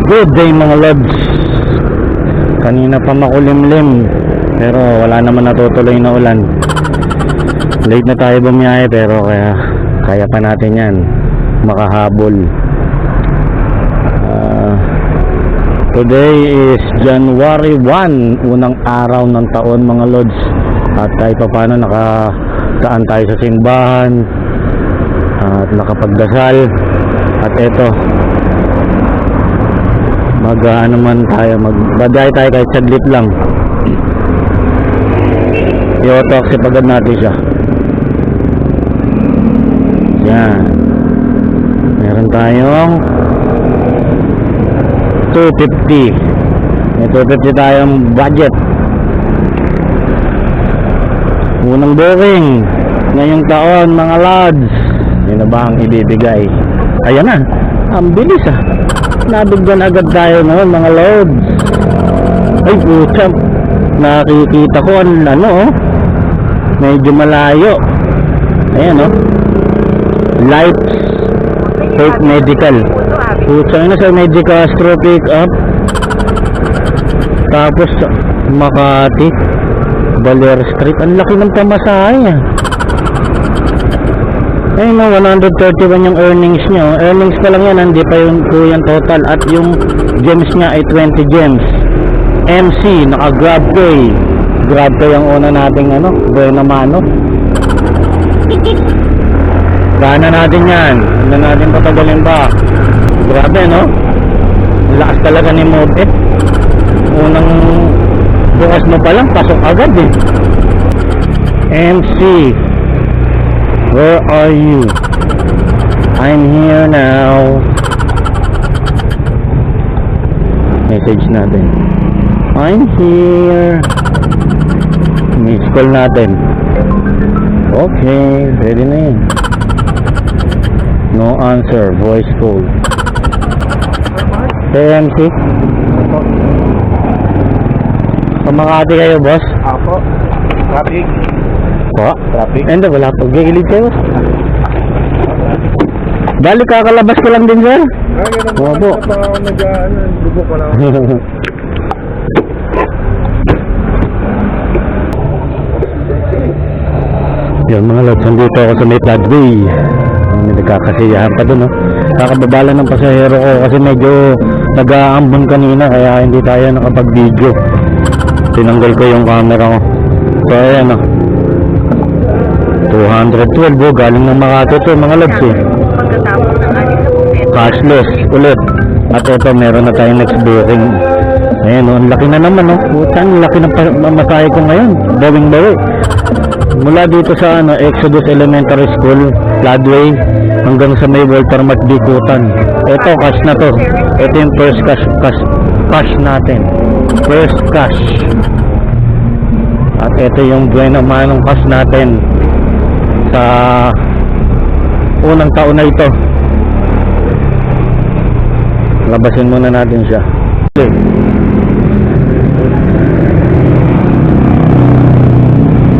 Good day mga lods. Kanina pa makulimlim pero wala naman natutuloy na ulan. Late na tayo bumiyahe pero kaya pa natin yan makahabol. Today is January 1, unang araw ng taon mga lods. At kahit pa paano nakataan tayo sa simbahan at nakapagdasal. At eto, magbaday tayo kahit saglit lang. I-autoxy pagad natin siya. Yan. Meron tayong 250. May 250 tayong budget. Unang booking ngayong taon mga lads. Yun na ba ang ibibigay? Ayan na. Ang bilis ah. Nabigyan agad tayo noon mga loads. Ay pucha, nakikita ko medyo malayo. Ayan Lights Faith Medical. Pucha na sa Medical Astro pick up. Tapos Makati Baler Street. Ang laki ng pamasahe ayun 131 yung earnings nyo. Earnings pa lang yan, hindi pa yung total. At yung gems nya ay 20 gems. MC, naka grab pay. Grab pay ang una nating buena mano. Gana natin yan. Hindi natin patagalin pa. Grabe lakas talaga ni Mobit. Unang bukas mo pa lang, pasok agad MC, where are you? I'm here now. Message natin. I'm here. Miss call natin. Okay, ready na yun. No answer, voice call. TMC? Sa Makati kayo, boss? Apo. Traffic. Po? Traffic. Hindi, wala po. Gigilid kayo. Bali, kakalabas ko lang din, sir. Opo. Dugo ko lang. Yan mga lods, nandito ako sa may floodway. May nagkakasiyahan pa dun Kakababala ng pasahero ko kasi medyo nag-aambon kanina kaya hindi tayo nakapag-video. Tinanggal ko yung camera ko. So ayan 212 galing ng Makati to mga lods cashless ulit. At ito meron na tayong next booking. Ayan ang laki na naman Putan, laki ng masahe ko ngayon. Bawing-bawi. Mula dito sa Exodus Elementary School, Floodway, hanggang sa may Walter Macdikutan. Ito cash na to. Ito yung first cash natin. First cash. At ito yung buena manong cash natin sa unang taon na ito. Labasin muna natin siya.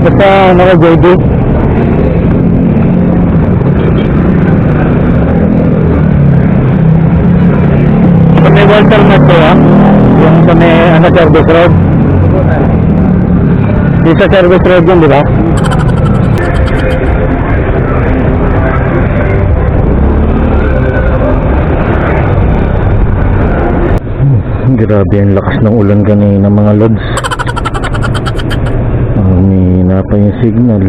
Basta JD. Sa may Walter Mac yung sa may service road. Di sa service road yun, di ba? Grabe ang lakas ng ulan kanina mga lods. Humihina pa yung signal.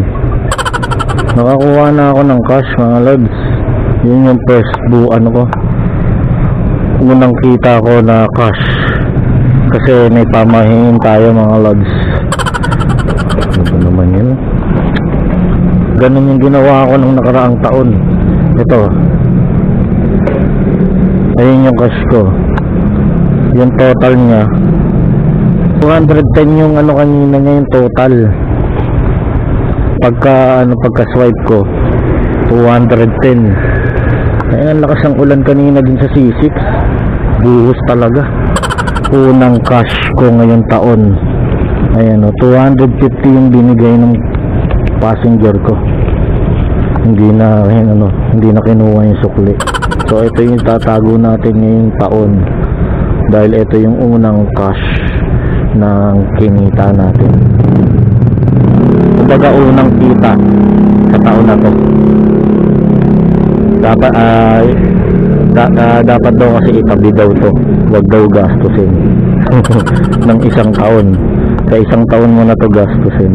Nakakuha na ako ng cash mga lods. Yun yung first unang kita ko na cash. Kasi may pamahingin tayo mga lods. Ano naman yun? Ganun yung ginawa ko nung nakaraang taon. Ito. Ayun yung cash ko. Yung total niya 210 yung kanina niya yung total. Pagka swipe ko 210. Ayun ang lakas ng ulan kanina din sa C6. Buhos talaga. Unang cash ko ngayong taon. Ayan 250 yung binigay ng passenger ko. Hindi na kinuha yung sukli. So ito yung tatago natin ngayong taon. dahil ito yung unang cash ng kinita natin. Kumbaga unang kita sa taon na to. Dapat dapat daw kasi itabi daw to, wag daw gastusin ng isang taon. Sa isang taon mo na to gastusin.